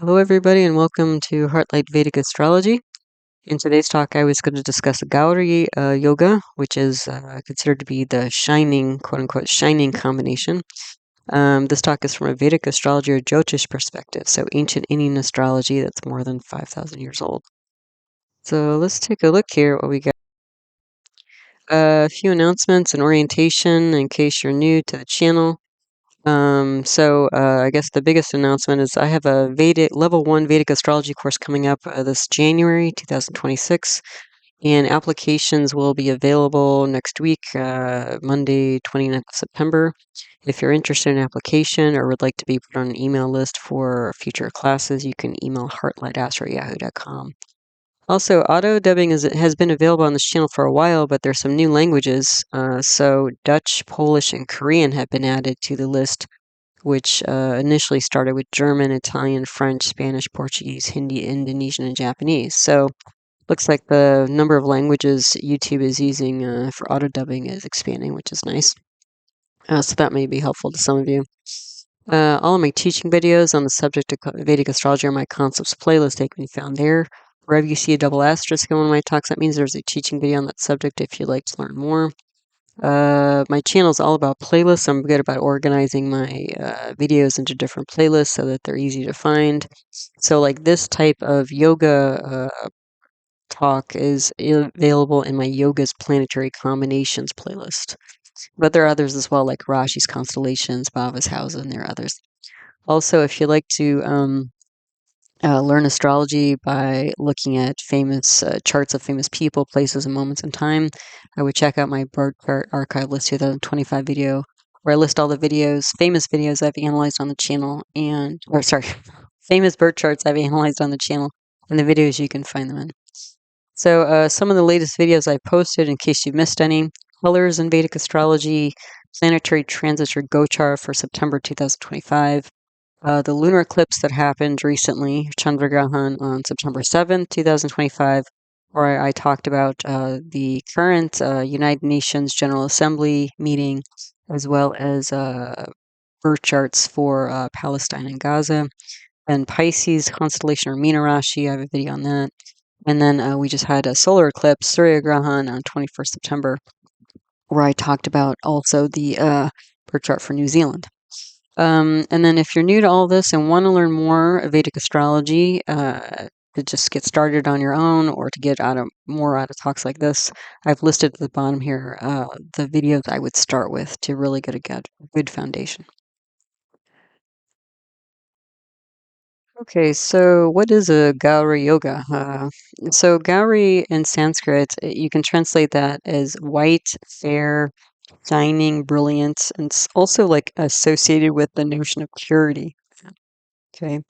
Hello, everybody, and welcome to Heartlight Vedic Astrology. In today's talk, I was going to discuss Gauri yoga, which is considered to be the shining, quote unquote, shining combination. This talk is from a Vedic astrology or Jyotish perspective, so ancient Indian astrology that's more than 5,000 years old. So let's take a look here at what we got. A few announcements and orientation in case you're new to the channel. I guess the biggest announcement is I have a level 1 Vedic astrology course coming up this January 2026, and applications will be available next week, Monday, 29th of September. If you're interested in application or would like to be put on an email list for future classes, you can email heartlightastro@yahoo.com. Also, auto dubbing has been available on this channel for a while, but there's some new languages. So Dutch, Polish, and Korean have been added to the list, which initially started with German, Italian, French, Spanish, Portuguese, Hindi, Indonesian, and Japanese. So looks like the number of languages YouTube is using for auto dubbing is expanding, which is nice. So that may be helpful to some of you. All of my teaching videos on the subject of Vedic astrology are my concepts playlist. They can be found there. Wherever you see a double asterisk in one of my talks, that means there's a teaching video on that subject if you'd like to learn more. My channel is all about playlists. I'm good about organizing my videos into different playlists so that they're easy to find. So like this type of yoga talk is available in my Yoga's Planetary Combinations playlist. But there are others as well, like Rashi's Constellations, Bhava's Houses, and there are others. Also, if you like to learn astrology by looking at famous charts of famous people, places, and moments in time, I would check out my bird chart archive list 2025 video, where I list all the famous videos I've analyzed on the channel, famous bird charts I've analyzed on the channel, and the videos you can find them in. So some of the latest videos I posted, in case you missed any: colors in Vedic astrology, planetary transits or Gochar for September 2025. The lunar eclipse that happened recently, Chandragrahan, on September 7th, 2025, where I talked about the current United Nations General Assembly meeting, as well as birth charts for Palestine and Gaza. And Pisces constellation or Meena Rashi, I have a video on that. And then we just had a solar eclipse, Surya Grahan, on 21st September, where I talked about also the birth chart for New Zealand. And then if you're new to all this and want to learn more Vedic astrology, to just get started on your own or to get more out of talks like this, I've listed at the bottom here the videos I would start with to really get a good foundation. Okay, so what is a Gauri yoga? So Gauri in Sanskrit, you can translate that as white, fair, shining, brilliant, and it's also like associated with the notion of purity. Okay.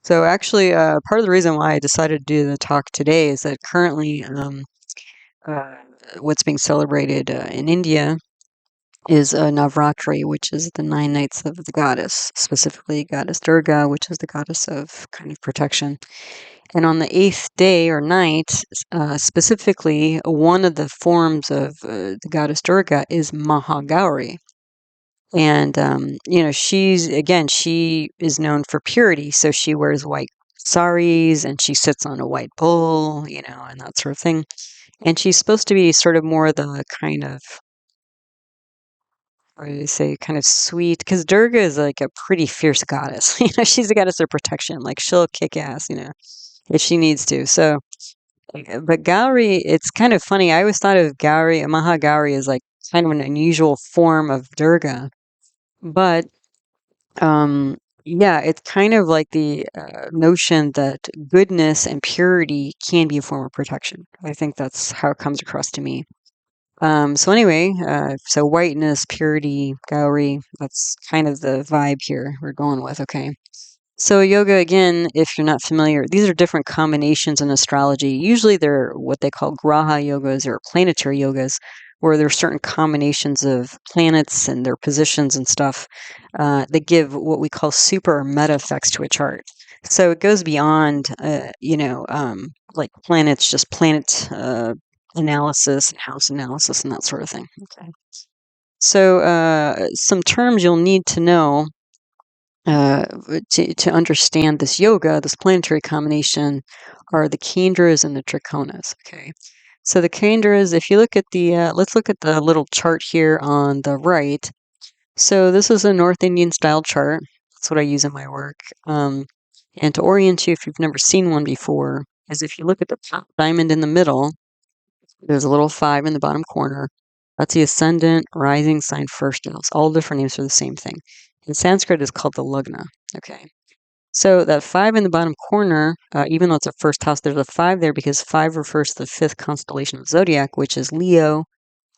So actually, part of the reason why I decided to do the talk today is that currently uh, what's being celebrated in India is Navratri, which is the 9 nights of the goddess, specifically goddess Durga, which is the goddess of kind of protection. And on the 8th day or night, specifically, one of the forms of the goddess Durga is mahagauri. And, she is known for purity. So she wears white saris and she sits on a white bull, and that sort of thing. And she's supposed to be sort of more the kind of, what do you say, kind of sweet, because Durga is like a pretty fierce goddess. She's a goddess of protection. Like she'll kick ass, if she needs to. So, but Gauri, it's kind of funny. I always thought of Mahagauri as like kind of an unusual form of Durga. But Um, yeah, it's kind of like the notion that goodness and purity can be a form of protection. I think that's how it comes across to me. So anyway, so whiteness, purity, Gauri, that's kind of the vibe here we're going with, okay? So yoga, again, if you're not familiar, these are different combinations in astrology. Usually they're what they call graha yogas or planetary yogas, where there are certain combinations of planets and their positions and stuff that give what we call super or meta effects to a chart. So it goes beyond, like planets, just planet analysis and house analysis and that sort of thing. Okay. So some terms you'll need to know to understand this yoga, this planetary combination, are the kendras and the trikonas. Okay, so the kendras, if you look at the, let's look at the little chart here on the right. So this is a North Indian style chart. That's what I use in my work. And to orient you, if you've never seen one before, is if you look at the top diamond in the middle, there's a little 5 in the bottom corner. That's the ascendant, rising sign, first house. All different names for the same thing. In Sanskrit, it's called the lagna. Okay. So that 5 in the bottom corner, even though it's a first house, there's a 5 there because 5 refers to the 5th constellation of zodiac, which is Leo,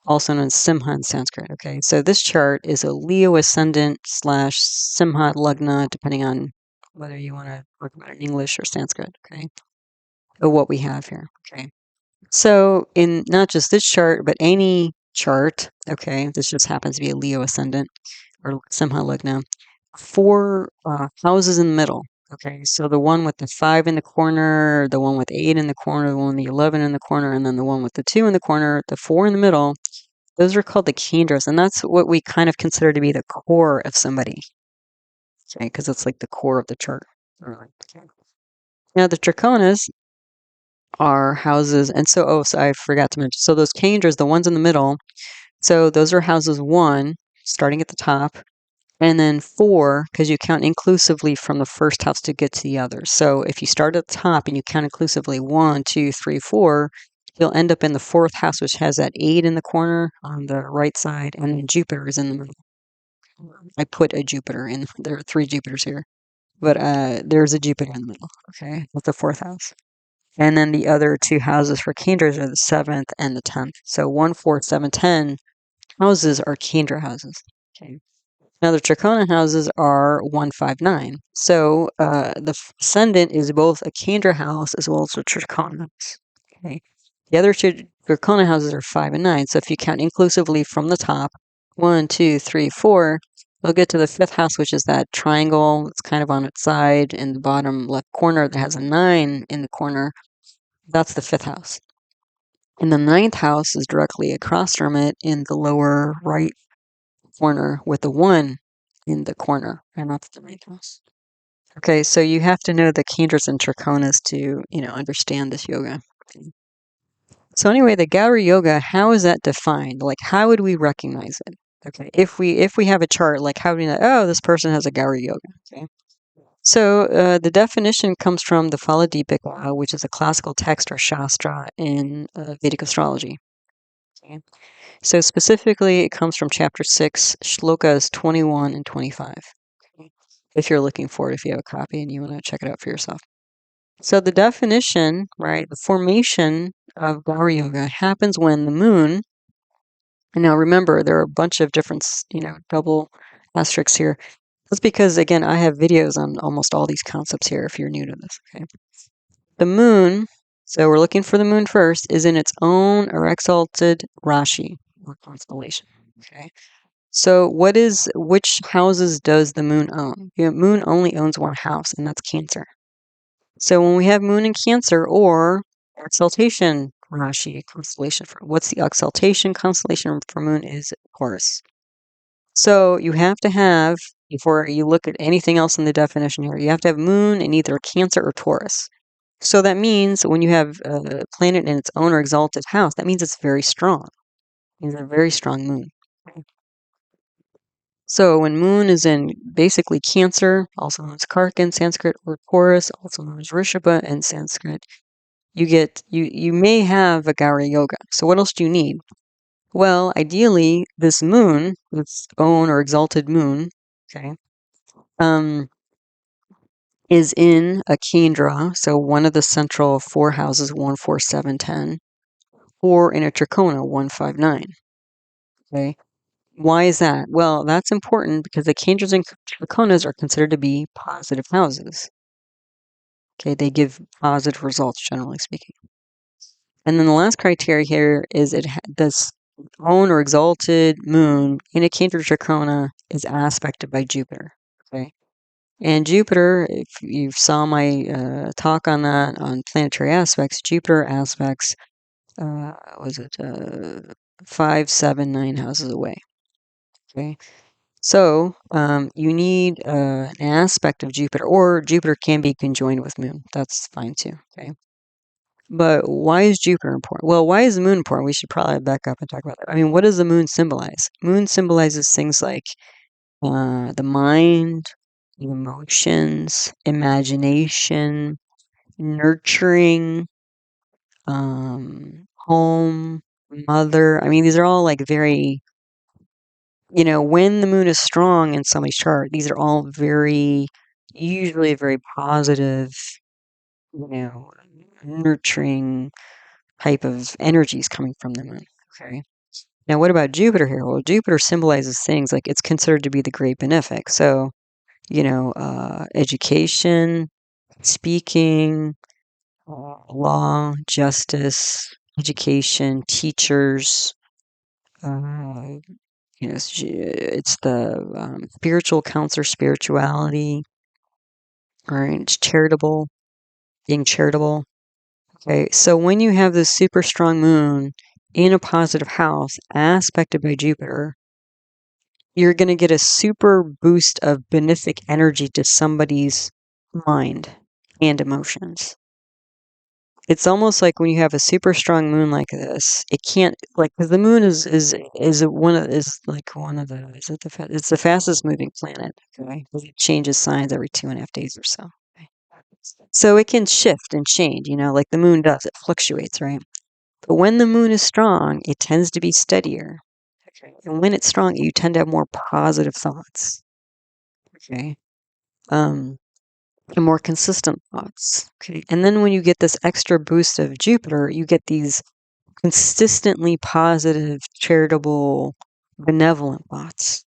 also known as Simha in Sanskrit. Okay, so this chart is a Leo ascendant slash Simha lagna, depending on whether you want to talk about it in English or Sanskrit. Okay, or what we have here. Okay, so in not just this chart, but any chart. Okay, this just happens to be a Leo ascendant or Simha lagna. 4 houses in the middle. Okay, so the one with the 5 in the corner, the one with 8 in the corner, the one with the 11 in the corner, and then the one with the 2 in the corner, the 4 in the middle. Those are called the kendras, and that's what we kind of consider to be the core of somebody, okay? Because it's like the core of the chart. Okay. Now the trikonas are houses, and so I forgot to mention. So those kendras, the ones in the middle, so those are houses 1, starting at the top, and then 4, because you count inclusively from the first house to get to the others. So if you start at the top and you count inclusively 1, 2, 3, 4, you'll end up in the 4th house, which has that 8 in the corner on the right side, and then Jupiter is in the middle. I put a Jupiter in. There are 3 Jupiters here, but there's a Jupiter in the middle. Okay, that's the 4th house. And then the other 2 houses for Kendras are the 7th and the 10th. So 1, 4, 7, 10 houses are Kendra houses. Okay. Now the Trikona houses are 1, 5, 9. So the ascendant is both a Kendra house as well as a Trikona house. Okay. The other 2 Trikona houses are 5 and 9. So if you count inclusively from the top, 1, 2, 3, 4, we'll get to the 5th house, which is that triangle that's kind of on its side in the bottom left corner that has a 9 in the corner. That's the 5th house. And the 9th house is directly across from it in the lower right corner with a 1 in the corner, and that's the 9th house. Okay, so you have to know the Kendras and Trikonas to, understand this yoga. So anyway, the Gauri yoga, how is that defined? Like, how would we recognize it? Okay, if we have a chart, like how do we know? Oh, this person has a Gauri yoga. Okay, so the definition comes from the Phala Deepika, which is a classical text or shastra in Vedic astrology. Okay. So specifically, it comes from chapter 6, shlokas 21 and 25. Okay. If you're looking for it, if you have a copy and you want to check it out for yourself. So the definition, right, the formation of Gauri Yoga happens when the moon, and now remember, there are a bunch of different, double asterisks here. That's because, again, I have videos on almost all these concepts here if you're new to this, okay? The moon, so we're looking for the moon first, is in its own or exalted Rashi, or constellation, okay? So which houses does the moon own? The moon only owns one house, and that's Cancer. So when we have moon in Cancer or exaltation Rashi constellation, what's the exaltation constellation for moon is Taurus. So you have to have, before you look at anything else in the definition here, you have to have moon in either Cancer or Taurus. So that means when you have a planet in its own or exalted house, that means it's very strong. It means a very strong moon. So when moon is in basically Cancer, also known as Karka in Sanskrit, or Taurus, also known as Rishabha in Sanskrit, you may have a Gauri yoga. So what else do you need? Well, ideally, this moon, its own or exalted moon, okay, is in a Kendra, so one of the central 4 houses, 1, 4, 7, 10, or in a Trikona, 1, 5, 9. Okay. Why is that? Well, that's important because the Kendras and Trikonas are considered to be positive houses. Okay, they give positive results, generally speaking. And then the last criteria here is this own or exalted moon in a Kendra Trikona is aspected by Jupiter. Okay, and Jupiter, if you saw my talk on that on planetary aspects, Jupiter aspects was it 5, 7, 9 houses away. Okay, So you need an aspect of Jupiter, or Jupiter can be conjoined with Moon. That's fine too. Okay. But why is Jupiter important? Well, why is the Moon important? We should probably back up and talk about that. I mean, what does the Moon symbolize? Moon symbolizes things like the mind, emotions, imagination, nurturing, home, mother. I mean, these are all like very, when the moon is strong in somebody's chart, these are all usually very positive, you know, nurturing type of energies coming from the moon. Okay. Now, what about Jupiter here? Well, Jupiter symbolizes things like it's considered to be the great benefic. So, education, speaking, law, justice, education, teachers. Uh, it's the spiritual counselor, spirituality, right? It's charitable, being charitable. Okay, so when you have this super strong moon in a positive house aspected by Jupiter, you're going to get a super boost of benefic energy to somebody's mind and emotions. It's almost like when you have a super strong moon like this, it can't like because the moon it's the fastest moving planet. Okay, it changes signs every 2.5 days or so. Okay. So it can shift and change, like the moon does. It fluctuates, right? But when the moon is strong, it tends to be steadier. Okay. And when it's strong, you tend to have more positive thoughts. Okay. Um, and more consistent thoughts. Okay. And then when you get this extra boost of Jupiter, you get these consistently positive, charitable, benevolent thoughts.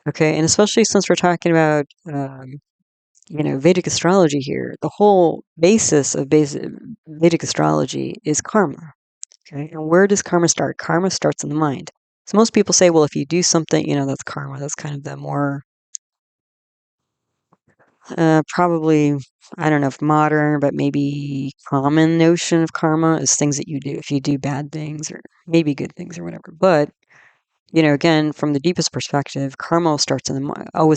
Okay. And especially since we're talking about, Vedic astrology here, the whole basis of Vedic astrology is karma. Okay. And where does karma start? Karma starts in the mind. So most people say, well, if you do something, that's karma. That's kind of the more probably, I don't know if modern, but maybe common notion of karma is things that you do if you do bad things or maybe good things or whatever. But, again, from the deepest perspective, karma always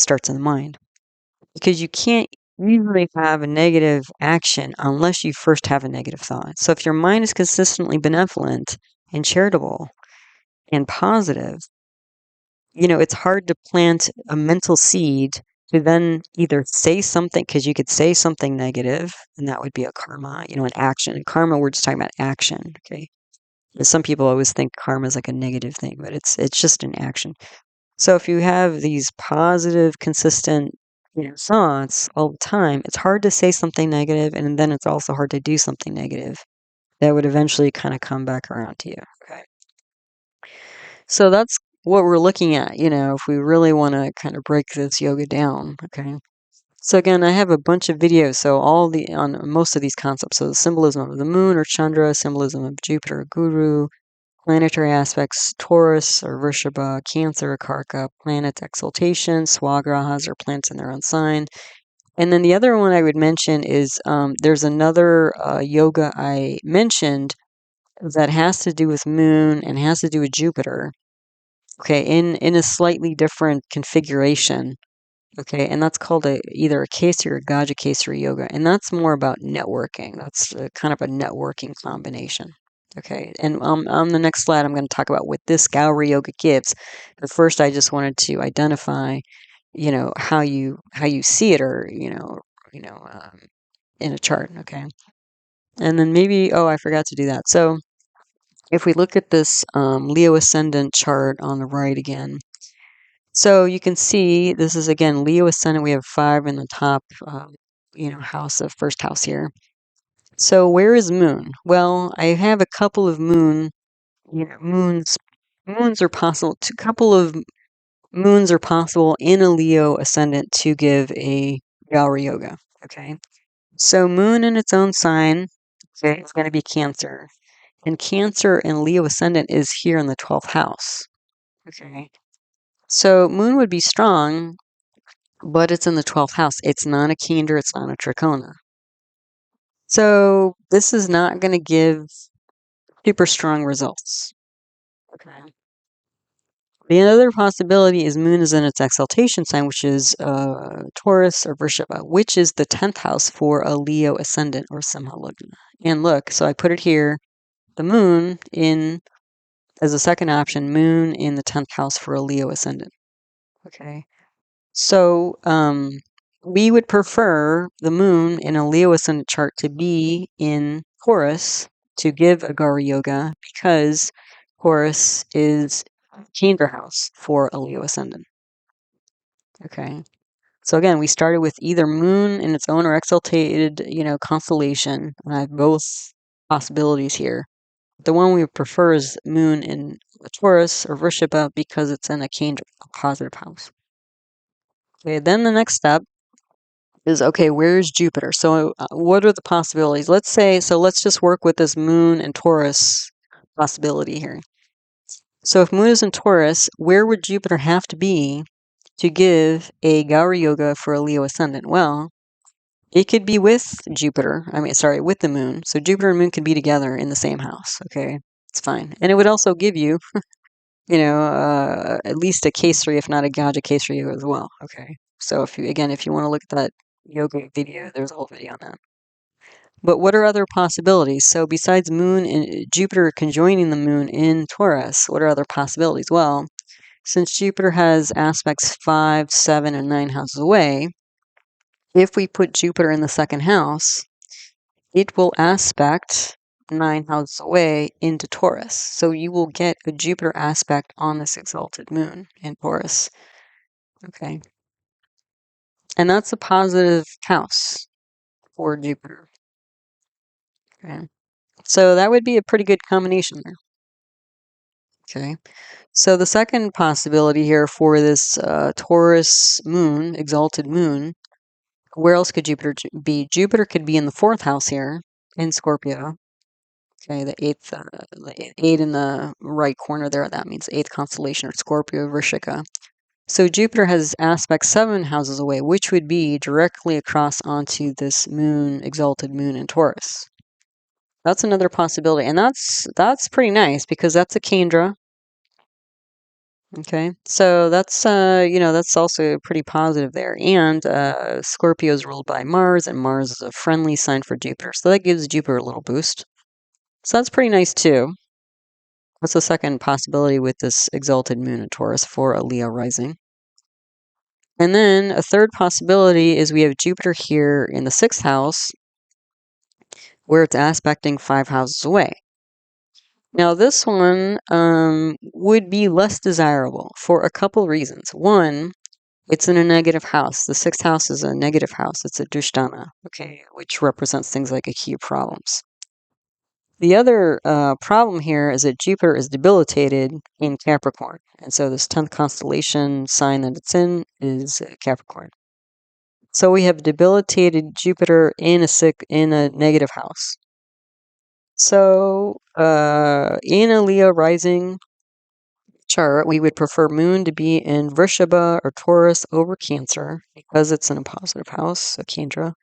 starts in the mind because you can't usually have a negative action unless you first have a negative thought. So if your mind is consistently benevolent and charitable and positive, it's hard to plant a mental seed to then either say something, because you could say something negative, and that would be a karma, an action. And karma, we're just talking about action, okay? Some people always think karma is like a negative thing, but it's just an action. So if you have these positive, consistent, thoughts all the time, it's hard to say something negative, and then it's also hard to do something negative that would eventually kind of come back around to you. Okay. So that's what we're looking at, if we really want to kind of break this yoga down. Okay. So again, I have a bunch of videos. So on most of these concepts. So the symbolism of the moon or Chandra, symbolism of Jupiter or Guru, planetary aspects, Taurus or Vrishabha, Cancer or Karka, planets exaltation, Swagrahas or planets in their own sign. And then the other one I would mention is there's another yoga I mentioned that has to do with moon and has to do with Jupiter. Okay, in a slightly different configuration. Okay, and that's called either a Kesari or Gaja Kesari yoga, and that's more about networking. That's kind of a networking combination. Okay, and on the next slide, I'm going to talk about what this Gauri yoga gives. But first, I just wanted to identify, how you see it, or in a chart. Okay, and then maybe I forgot to do that. So if we look at this Leo ascendant chart on the right again. So you can see this is again Leo ascendant. We have 5 in the top, house of first house here. So where is Moon? Well, I have a couple of moons. Moons are possible. A couple of moons are possible in a Leo ascendant to give a Gauri yoga. Okay, so Moon in its own sign, okay, is going to be Cancer, and Cancer in Leo ascendant is here in the 12th house. Okay, so Moon would be strong. But it's in the 12th house. It's not a Kendra, it's not a Trikona. So this is not going to give super strong results. Okay. The other possibility is moon is in its exaltation sign, which is Taurus or Vrishaba, which is the 10th house for a Leo ascendant or Simha Lagna. And look, so I put it here, the moon in as a second option, moon in the 10th house for a Leo ascendant. Okay. So we would prefer the moon in a Leo ascendant chart to be in Taurus to give a Gauri Yoga because Taurus is Kendra house for a Leo ascendant. Okay. So again, we started with either moon in its own or exaltated, constellation. And I have both possibilities here. The one we prefer is moon in Taurus or Vrishabha because it's in a Kendra, a positive house. Okay, then the next step is, okay, where's Jupiter? So what are the possibilities? Let's just work with this moon and Taurus possibility here. So if moon is in Taurus, where would Jupiter have to be to give a Gauri Yoga for a Leo ascendant? Well, it could be with Jupiter. With the moon. So Jupiter and moon could be together in the same house. Okay, it's fine. And it would also give you, at least a Kesari, if not a Gaja Kesari Yoga as well. Okay. So if you want to look at that yoga video, there's a whole video on that. But what are other possibilities? So besides moon and Jupiter conjoining the moon in Taurus, what are other possibilities? Well, since Jupiter has aspects 5, 7, and 9 houses away, if we put Jupiter in the second house, it will aspect 9 houses away into Taurus. So you will get a Jupiter aspect on this exalted moon in Taurus. Okay. And that's a positive house for Jupiter. Okay. So that would be a pretty good combination there. Okay. So the second possibility here for this Taurus moon, exalted moon, where else could Jupiter be? Jupiter could be in the 4th house here in Scorpio. Okay, the 8 in the right corner there, that means 8th constellation or Scorpio Vrishika. So Jupiter has aspect 7 houses away, which would be directly across onto this moon, exalted moon in Taurus. That's another possibility, and that's pretty nice because that's a Kendra. Okay, so that's that's also pretty positive there. And Scorpio is ruled by Mars, and Mars is a friendly sign for Jupiter, so that gives Jupiter a little boost. So that's pretty nice too. What's the second possibility with this exalted moon in Taurus for a Leo rising? And then a third possibility is we have Jupiter here in the 6th house, where it's aspecting 5 houses away. Now, this one would be less desirable for a couple reasons. One, it's in a negative house. The 6th house is a negative house. It's a dushtana, okay, which represents things like acute problems. The other problem here is that Jupiter is debilitated in Capricorn. And so this 10th constellation sign that it's in is Capricorn. So we have debilitated Jupiter in a negative house. So in a Leo rising chart, we would prefer moon to be in Vrishabha or Taurus over Cancer because it's in a positive house, a Kendra.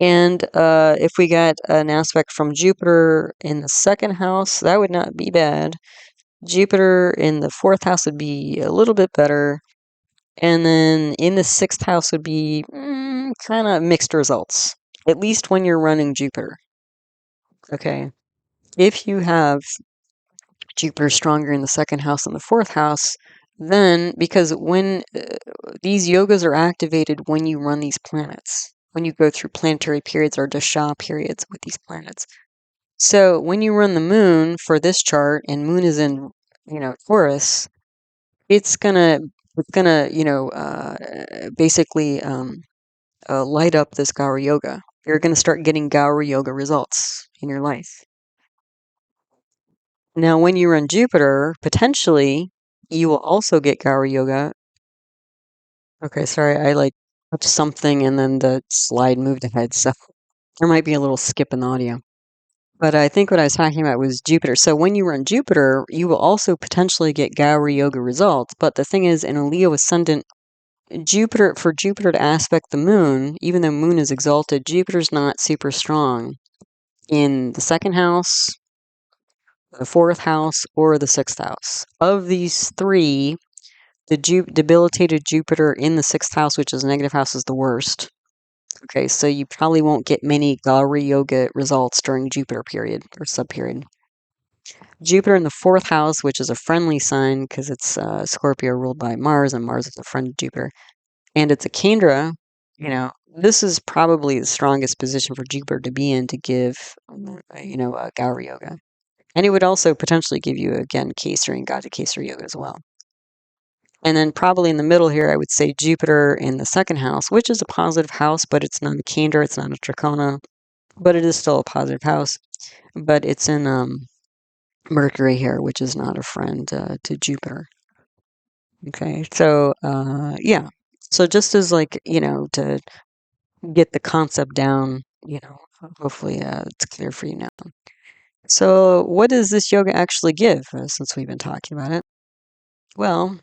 And if we got an aspect from Jupiter in the 2nd house, that would not be bad. Jupiter in the 4th house would be a little bit better. And then in the 6th house would be kind of mixed results, at least when you're running Jupiter. Okay. If you have Jupiter stronger in the 2nd house than the 4th house, then because when these yogas are activated when you run these planets, when you go through planetary periods or dasha periods with these planets. So when you run the moon for this chart and moon is in, Taurus, it's gonna, basically light up this Gauri Yoga. You're gonna start getting Gauri Yoga results in your life. Now, when you run Jupiter, potentially you will also get Gauri Yoga. Okay, sorry, I touched something and then the slide moved ahead, so there might be a little skip in the audio. But I think what I was talking about was Jupiter. So when you run Jupiter, you will also potentially get Gauri Yoga results. But the thing is, in a Leo ascendant, for Jupiter to aspect the moon, even though moon is exalted, Jupiter's not super strong in the 2nd house the 4th house, or the 6th house. Of these three, the debilitated Jupiter in the 6th house, which is a negative house, is the worst. Okay, so you probably won't get many Gauri yoga results during Jupiter period or subperiod. Jupiter in the 4th house, which is a friendly sign because it's Scorpio ruled by Mars, and Mars is a friend of Jupiter. And it's a Kendra, this is probably the strongest position for Jupiter to be in to give, Gauri yoga. And it would also potentially give you, again, Kesari and Gata Kesari yoga as well. And then probably in the middle here, I would say Jupiter in the 2nd house, which is a positive house, but it's not a Kendra, it's not a Trikona, but it is still a positive house. But it's in Mercury here, which is not a friend to Jupiter. Okay, so yeah. So just as to get the concept down, hopefully it's clear for you now. So what does this yoga actually give, since we've been talking about it? Well,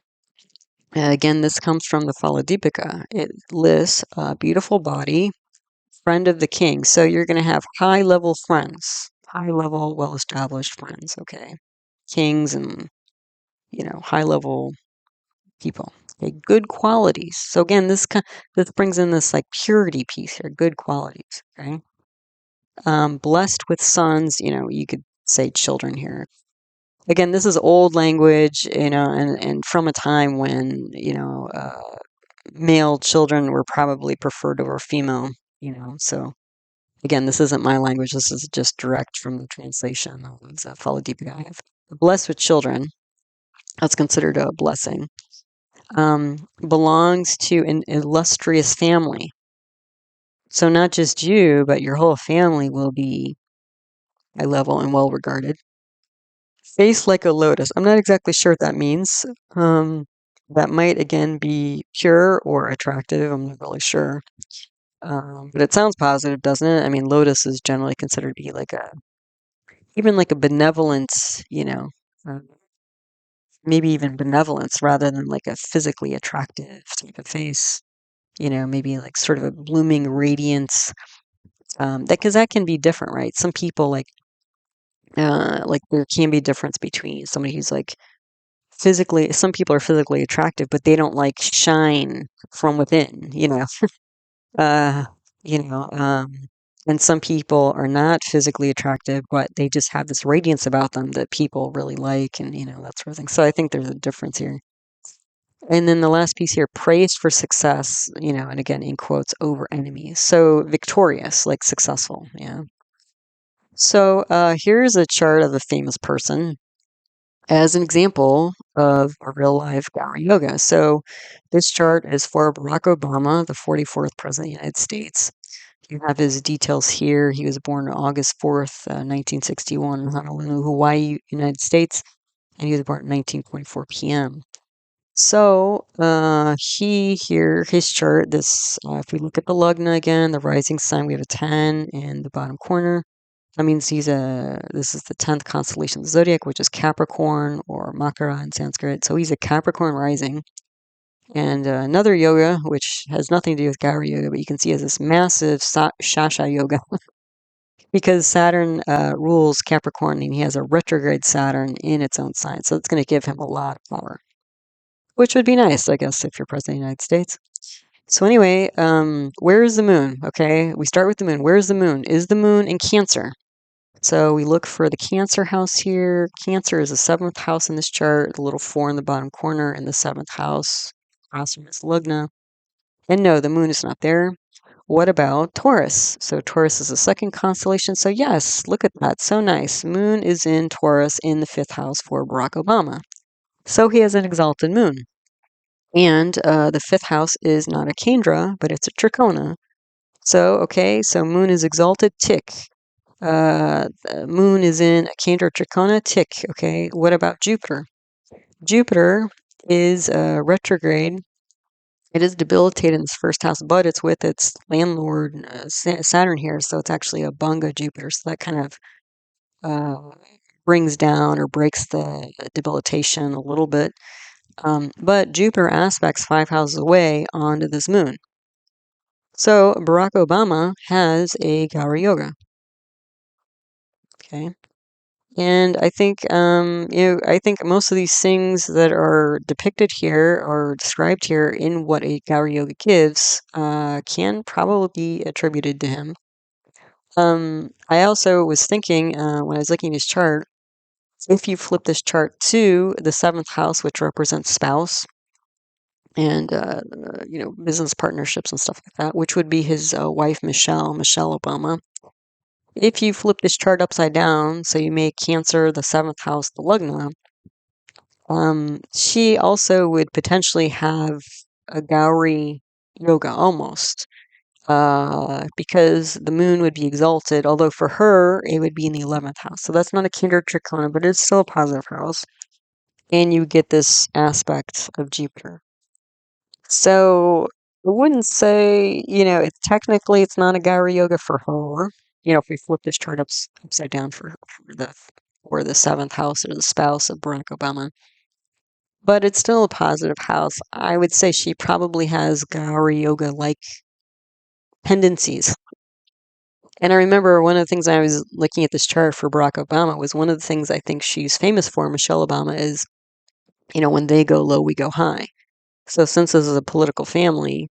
again, this comes from the Phala Deepika. It lists a beautiful body, friend of the king. So you're going to have high-level friends, high-level, well-established friends, okay? Kings and, high-level people. Okay, good qualities. So again, this brings in this like purity piece here, good qualities, okay? Blessed with sons, you could say children here. Again, this is old language, and from a time when, male children were probably preferred over female, so again, this isn't my language, this is just direct from the translation of the Phala Deepika I have. Blessed with children, that's considered a blessing. Belongs to an illustrious family. So not just you, but your whole family will be high level and well regarded. Face like a lotus. I'm not exactly sure what that means. That might again be pure or attractive. I'm not really sure. But it sounds positive, doesn't it? I mean, lotus is generally considered to be even like a benevolence, uh, maybe even benevolence rather than like a physically attractive type of face. Maybe like sort of a blooming radiance. Because that can be different, right? Some people like there can be a difference between somebody who's like physically. Some people are physically attractive, but they don't like shine from within. Uh, you know, um, and some people are not physically attractive, but they just have this radiance about them that people really like, and that sort of thing. So I think there's a difference here. And then the last piece here, praised for success, and again, in quotes, over enemies. So victorious, like successful, yeah. So here's a chart of a famous person as an example of a real life Gauri yoga. So this chart is for Barack Obama, the 44th president of the United States. You have his details here. He was born August 4th, 1961 in Honolulu, Hawaii, United States, and he was born at 19:44 p.m. So his chart, if we look at the Lugna again, the rising sign, we have a 10 in the bottom corner. That means this is the 10th constellation of the zodiac, which is Capricorn or Makara in Sanskrit. So he's a Capricorn rising. And another yoga, which has nothing to do with Gauri yoga, but you can see as this massive shastra yoga because Saturn rules Capricorn and he has a retrograde Saturn in its own sign. So it's going to give him a lot of power, which would be nice, I guess, if you're president of the United States. So anyway, where is the moon? Okay, we start with the moon. Where's the moon? Is the moon in Cancer? So we look for the Cancer house here. Cancer is the 7th house in this chart, the little 4 in the bottom corner in the 7th house, across from its Lugna. And no, the moon is not there. What about Taurus? So Taurus is the 2nd constellation. So yes, look at that. So nice. Moon is in Taurus in the 5th house for Barack Obama. So he has an exalted moon. And the 5th house is not a Kendra, but it's a Trikona. So, okay, so moon is exalted, tick. The moon is in a Kendra Trikona, tick. Okay, what about Jupiter? Jupiter is retrograde. It is debilitated in this 1st house, but it's with its landlord Saturn here, so it's actually a Bunga Jupiter. So that kind of brings down or breaks the debilitation a little bit. But Jupiter aspects 5 houses away onto this moon. So Barack Obama has a Gauri yoga. Okay. And I think most of these things that are depicted here or described here in what a Gauri Yoga gives can probably be attributed to him. I also was thinking when I was looking at his chart, if you flip this chart to the seventh house, which represents spouse and business partnerships and stuff like that, which would be his wife Michelle Obama. If you flip this chart upside down, so you make Cancer the seventh house the Lugna, she also would potentially have a Gauri yoga almost, because the moon would be exalted, although for her it would be in the 11th house. So that's not a Kendra Trikona, but it's still a positive house. And you get this aspect of Jupiter. So I wouldn't say, it's technically it's not a Gauri yoga for her. If we flip this chart upside down for the seventh house or the spouse of Barack Obama. But it's still a positive house. I would say she probably has Gauri yoga like tendencies. And I remember one of the things I was looking at this chart for Barack Obama was one of the things I think she's famous for, Michelle Obama, is, when they go low, we go high. So since this is a political family,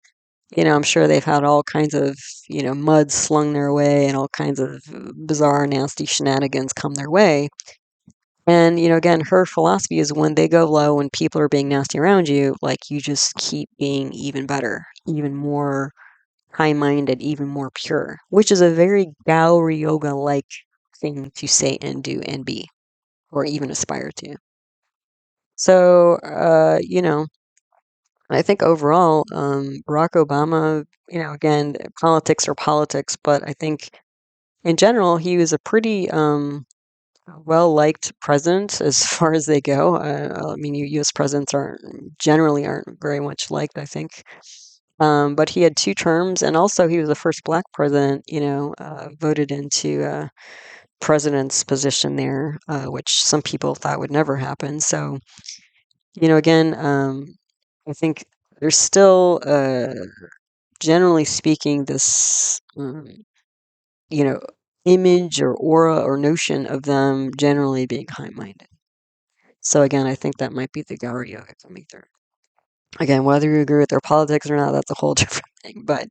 I'm sure they've had all kinds of, mud slung their way and all kinds of bizarre, nasty shenanigans come their way. And, again, her philosophy is when they go low, when people are being nasty around you, like you just keep being even better, even more high-minded, even more pure, which is a very Gauri yoga-like thing to say and do and be, or even aspire to. So, I think overall, Barack Obama, again, politics are politics, but I think in general, he was a pretty well-liked president as far as they go. I mean, U.S. presidents aren't very much liked, I think. But he had 2 terms, and also he was the first black president, voted into president's position there, which some people thought would never happen. So, again, I think there's still, generally speaking, this, you know, image or aura or notion of them generally being high-minded. So again, I think that might be the Gauri yoga coming through. Again, whether you agree with their politics or not, that's a whole different thing, but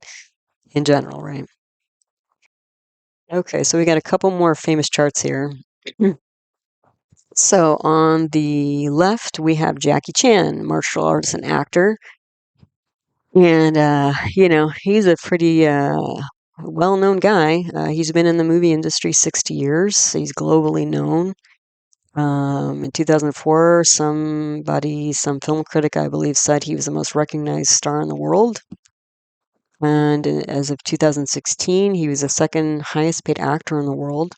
in general, right? Okay, so we got a couple more famous charts here. So on the left, we have Jackie Chan, martial artist and actor. And, he's a pretty well-known guy. He's been in the movie industry 60 years. So he's globally known. In 2004, some film critic, I believe, said he was the most recognized star in the world. And as of 2016, he was the second highest paid actor in the world.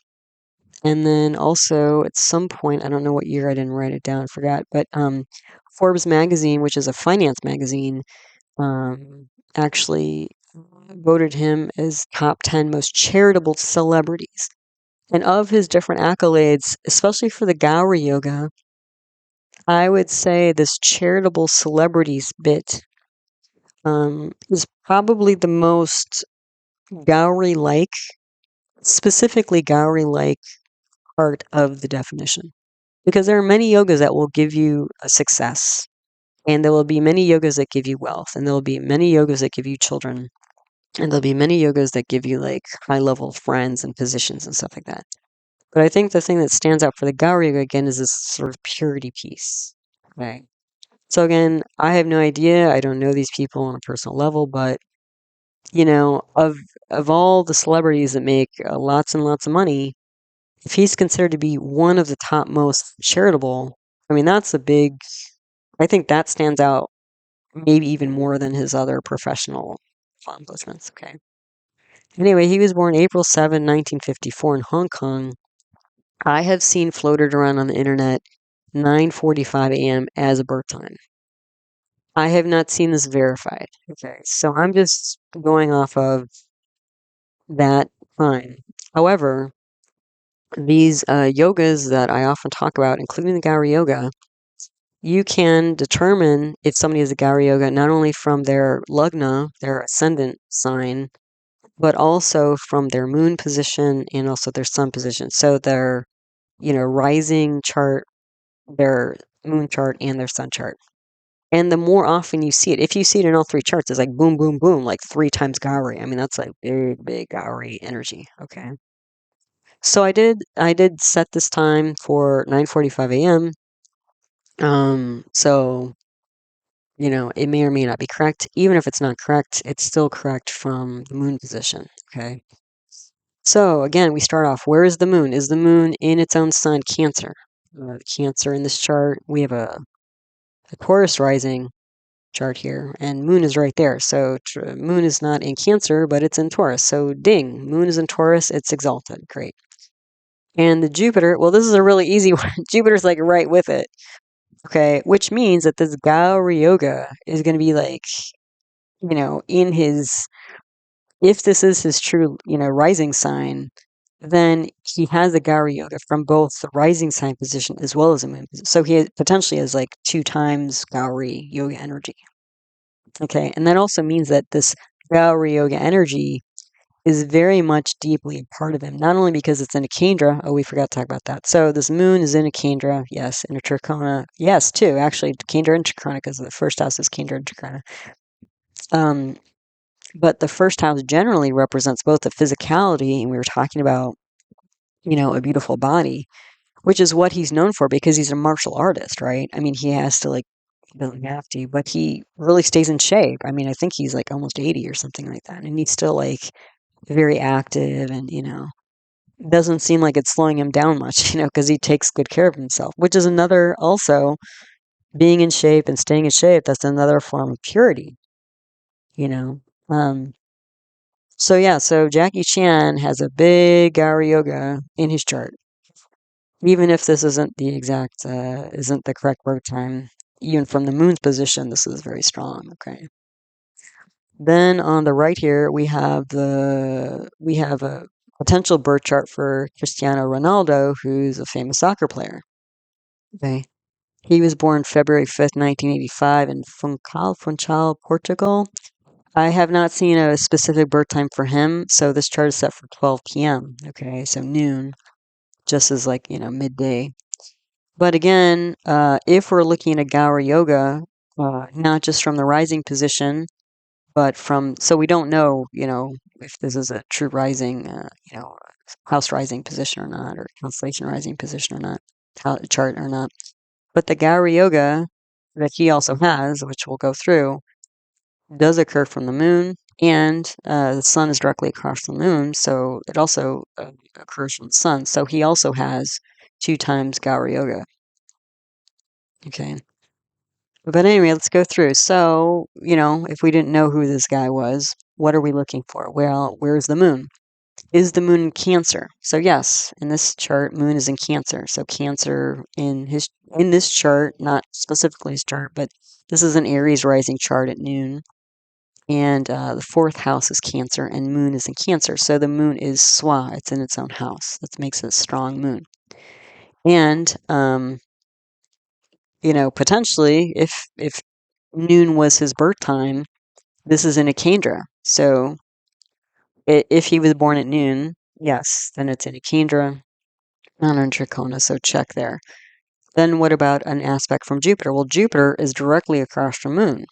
And then also at some point, I don't know what year, I didn't write it down, forgot, but Forbes magazine, which is a finance magazine, actually voted him as top 10 most charitable celebrities. And of his different accolades, especially for the Gauri yoga, I would say this charitable celebrities bit is probably the most Gauri-like, specifically Gauri-like part of the definition. Because there are many yogas that will give you a success, and there will be many yogas that give you wealth, and there will be many yogas that give you children, and there'll be many yogas that give you like high-level friends and positions and stuff like that. But I think the thing that stands out for the Gauri yoga again is this sort of purity piece. Okay. So again, I have no idea. I don't know these people on a personal level, but of all the celebrities that make lots and lots of money, if he's considered to be one of the top most charitable, I mean, I think that stands out maybe even more than his other professional accomplishments. Okay. Anyway, he was born April 7, 1954 in Hong Kong. I have seen floated around on the internet 9:45 a.m. as a birth time. I have not seen this verified. Okay. So I'm just going off of that time. However, these yogas that I often talk about, including the Gauri yoga, you can determine if somebody is a Gauri yoga not only from their lugna, their ascendant sign, but also from their moon position and also their sun position. So their rising chart, their moon chart, and their sun chart. And the more often you see it, if you see it in all three charts, it's like boom, boom, boom, like 3 times Gauri. I mean, that's like big, big Gauri energy. Okay. So I did set this time for 9:45 a.m. So it may or may not be correct. Even if it's not correct, it's still correct from the moon position. Okay. So again, we start off. Where is the moon? Is the moon in its own sign, Cancer? Cancer in this chart. We have a Taurus rising chart here, and moon is right there. So moon is not in Cancer, but it's in Taurus. So ding, moon is in Taurus. It's exalted. Great. And the Jupiter. Well, this is a really easy one. Jupiter's like right with it. Okay, which means that this Gauri Yoga is going to be like, in his, if this is his true, rising sign, then he has the Gauri Yoga from both the rising sign position as well as the moon position. So he potentially has like 2 times Gauri Yoga energy. Okay, and that also means that this Gauri Yoga energy is very much deeply a part of him, not only because it's in a Kendra. Oh, we forgot to talk about that. So this moon is in a Kendra, yes, in a Trikona, yes, too. Actually, Kendra and Trikona, because the first house is Kendra and Trikona. But the first house generally represents both the physicality, and we were talking about, a beautiful body, which is what he's known for because he's a martial artist, right? I mean, he has to like, he doesn't have to, but he really stays in shape. I mean, I think he's like almost 80 or something like that, and he's still like very active, and doesn't seem like it's slowing him down much, because he takes good care of himself, which is another also being in shape and staying in shape. That's another form of purity, you know. Um, so yeah, so Jackie Chan has a big Gauri Yoga in his chart, even if this isn't the exact, isn't the correct birth time. Even from the moon's position, this is very strong. Okay. Then on the right here, we have a potential birth chart for Cristiano Ronaldo, who's a famous soccer player. Okay. He was born February 5th, 1985 in Funchal, Portugal. I have not seen a specific birth time for him, so this chart is set for 12 p.m. Okay, so noon, just as like, midday. But again, if we're looking at Gauri Yoga, not just from the rising position, but so we don't know, if this is a true rising, house rising position or not, or constellation rising position or not, chart or not. But the Gauri Yoga that he also has, which we'll go through, does occur from the moon, and the sun is directly across the moon, so it also occurs from the sun. So he also has 2 times Gauri Yoga. Okay. But anyway, let's go through. So, if we didn't know who this guy was, what are we looking for? Well, where's the moon? Is the moon in Cancer? So yes, in this chart, moon is in Cancer. So Cancer in this chart, not specifically his chart, but this is an Aries rising chart at noon. And the 4th house is Cancer, and moon is in Cancer. So the moon is Swa, it's in its own house. That makes it a strong moon. And potentially, if noon was his birth time, this is in a Kendra. So if he was born at noon, yes, then it's in a Kendra, not in Trikona, so check there. Then what about an aspect from Jupiter? Well, Jupiter is directly across from moon.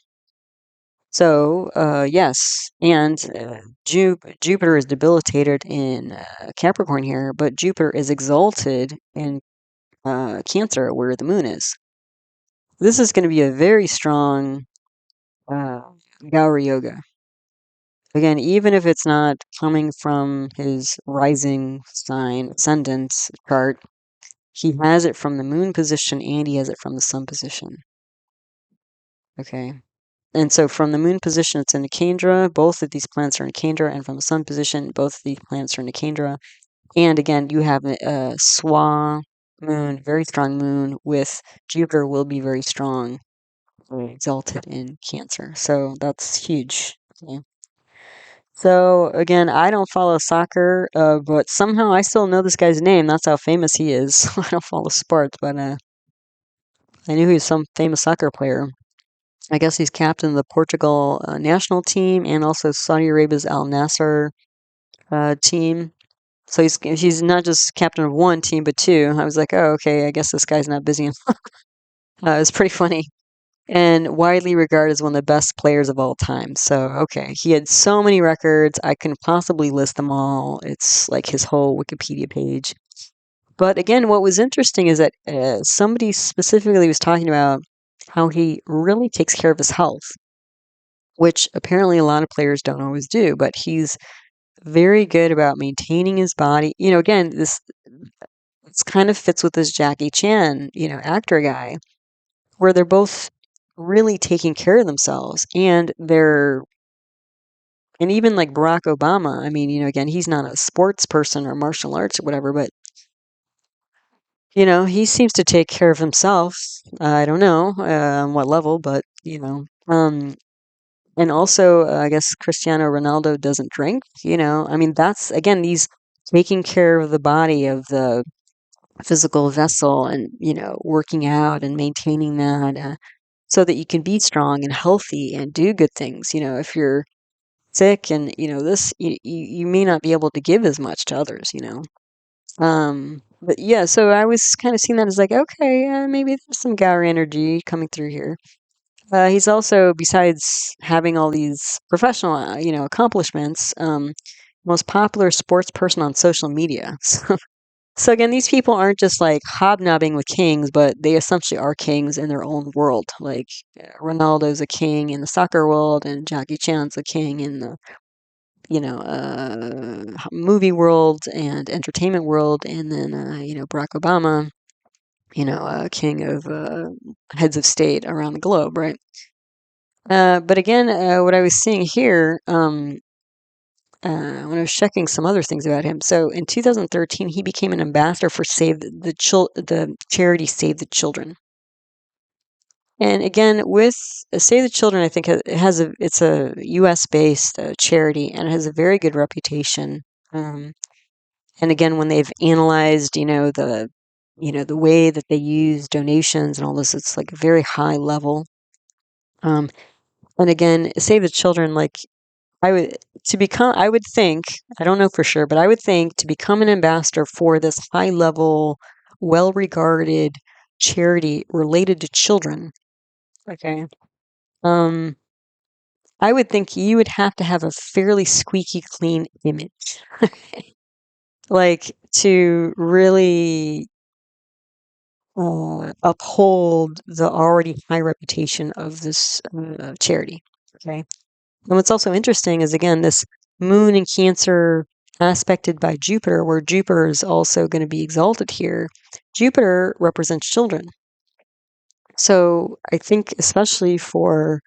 So, yes, and Jupiter is debilitated in Capricorn here, but Jupiter is exalted in Cancer, where the moon is. This is going to be a very strong Gauri Yoga. Again, even if it's not coming from his rising sign, ascendant chart, he has it from the moon position and he has it from the sun position. Okay. And so from the moon position, it's in the Kendra. Both of these planets are in Kendra. And from the sun position, both of these planets are in the Kendra. And again, you have a Swa moon, very strong moon, with Jupiter will be very strong, very exalted in Cancer. So that's huge. Okay. So again, I don't follow soccer, but somehow I still know this guy's name. That's how famous he is. I don't follow sports, but I knew he was some famous soccer player. I guess he's captain of the Portugal national team and also Saudi Arabia's Al Nasser team. So he's not just captain of one team, but two. I was like, oh, okay, I guess this guy's not busy. It's pretty funny. And widely regarded as one of the best players of all time. So, okay, he had so many records. I couldn't possibly list them all. It's like his whole Wikipedia page. But again, what was interesting is that somebody specifically was talking about how he really takes care of his health, which apparently a lot of players don't always do. But he's very good about maintaining his body. Again, this kind of fits with this Jackie Chan, actor guy, where they're both really taking care of themselves and even like Barack Obama. I mean, again, he's not a sports person or martial arts or whatever, but he seems to take care of himself. I don't know on what level, but and also I guess Cristiano Ronaldo doesn't drink. I mean, that's again these taking care of the body of the physical vessel and working out and maintaining that so that you can be strong and healthy and do good things. If you're sick and this you may not be able to give as much to others. But yeah, so I was kind of seeing that as like, okay, maybe there's some Gauri energy coming through here. He's also, besides having all these professional accomplishments, most popular sports person on social media. So again, these people aren't just like hobnobbing with kings, but they essentially are kings in their own world. Like Ronaldo's a king in the soccer world, and Jackie Chan's a king in the movie world and entertainment world, and then Barack Obama, king of heads of state around the globe, right? But again, what I was seeing here. When I was checking some other things about him. So in 2013, he became an ambassador for the charity Save the Children. And again, with Save the Children, I think it's a U.S. based charity, and it has a very good reputation. And again, when they've analyzed, the way that they use donations and all this, it's like a very high level. And again, Save the Children, like I would think, I don't know for sure, but I would think to become an ambassador for this high level, well regarded charity related to children, okay, um, I would think you would have to have a fairly squeaky clean image. Like to really uphold the already high reputation of this charity, okay? And what's also interesting is, again, this moon in Cancer aspected by Jupiter, where Jupiter is also going to be exalted here. Jupiter represents children. So I think, especially for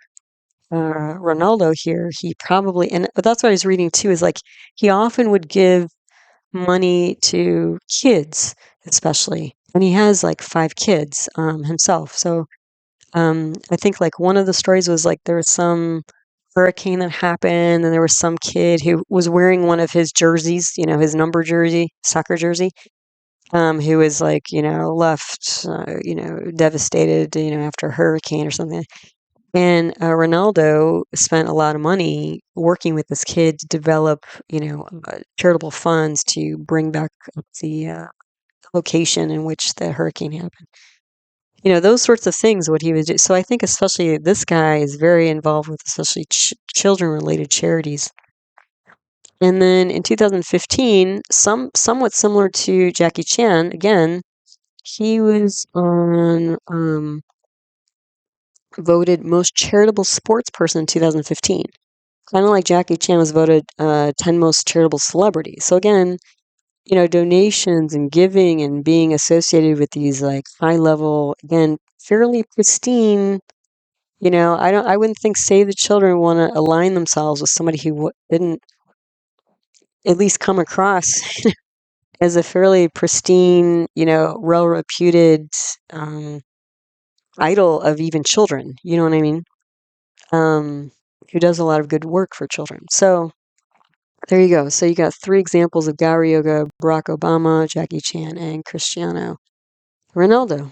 Ronaldo here, he probably, and that's what I was reading too, is like he often would give money to kids, especially. And he has like 5 kids himself. So I think like one of the stories was like there was some hurricane that happened, and there was some kid who was wearing one of his jerseys, his number jersey, soccer jersey, who was like, left, devastated, after a hurricane or something. And Ronaldo spent a lot of money working with this kid to develop, charitable funds to bring back up the location in which the hurricane happened. Those sorts of things, what he would do. So I think especially this guy is very involved with especially children-related charities. And then in 2015, somewhat similar to Jackie Chan, again, he was on voted most charitable sports person in 2015. Kind of like Jackie Chan was voted 10 most charitable celebrities. So again, donations and giving and being associated with these like high level, again, fairly pristine. I wouldn't think Save the Children want to align themselves with somebody who didn't at least come across as a fairly pristine, well reputed idol of even children. You know what I mean? Who does a lot of good work for children. So there you go. So you got 3 examples of Gauri Yoga: Barack Obama, Jackie Chan, and Cristiano Ronaldo.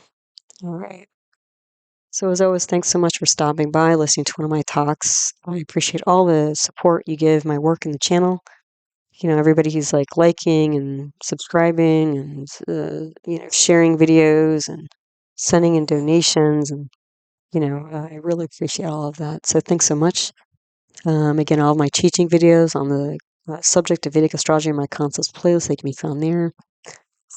All right. So as always, thanks so much for stopping by, listening to one of my talks. I appreciate all the support you give my work in the channel. everybody who's like liking and subscribing and, sharing videos and sending in donations. And, I really appreciate all of that. So thanks so much. Again, all of my teaching videos on the subject of Vedic astrology in my concepts playlist, they can be found there.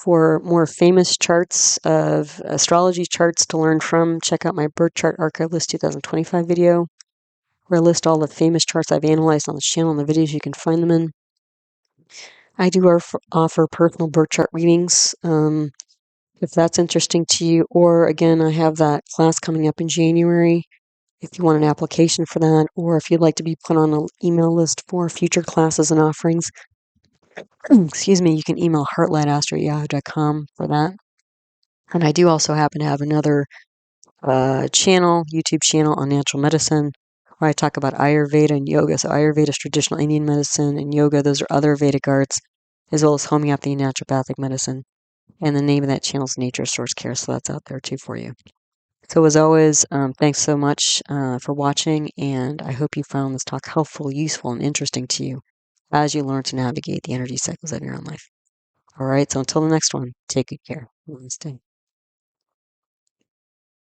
For more famous charts of astrology charts to learn from, check out my Birth Chart Archive List 2025 video, where I list all the famous charts I've analyzed on this channel and the videos you can find them in. I do offer personal birth chart readings, if that's interesting to you. Or again, I have that class coming up in January if you want an application for that, or if you'd like to be put on an email list for future classes and offerings. Excuse me, you can email heartlightastro@yahoo.com for that. And I do also happen to have another YouTube channel on natural medicine, where I talk about Ayurveda and yoga. So Ayurveda is traditional Indian medicine, and yoga, those are other Vedic arts, as well as homeopathy and naturopathic medicine. And the name of that channel is Nature Source Care, so that's out there too for you. So as always, thanks so much for watching, and I hope you found this talk helpful, useful, and interesting to you as you learn to navigate the energy cycles of your own life. All right, so until the next one, take good care. Namaste.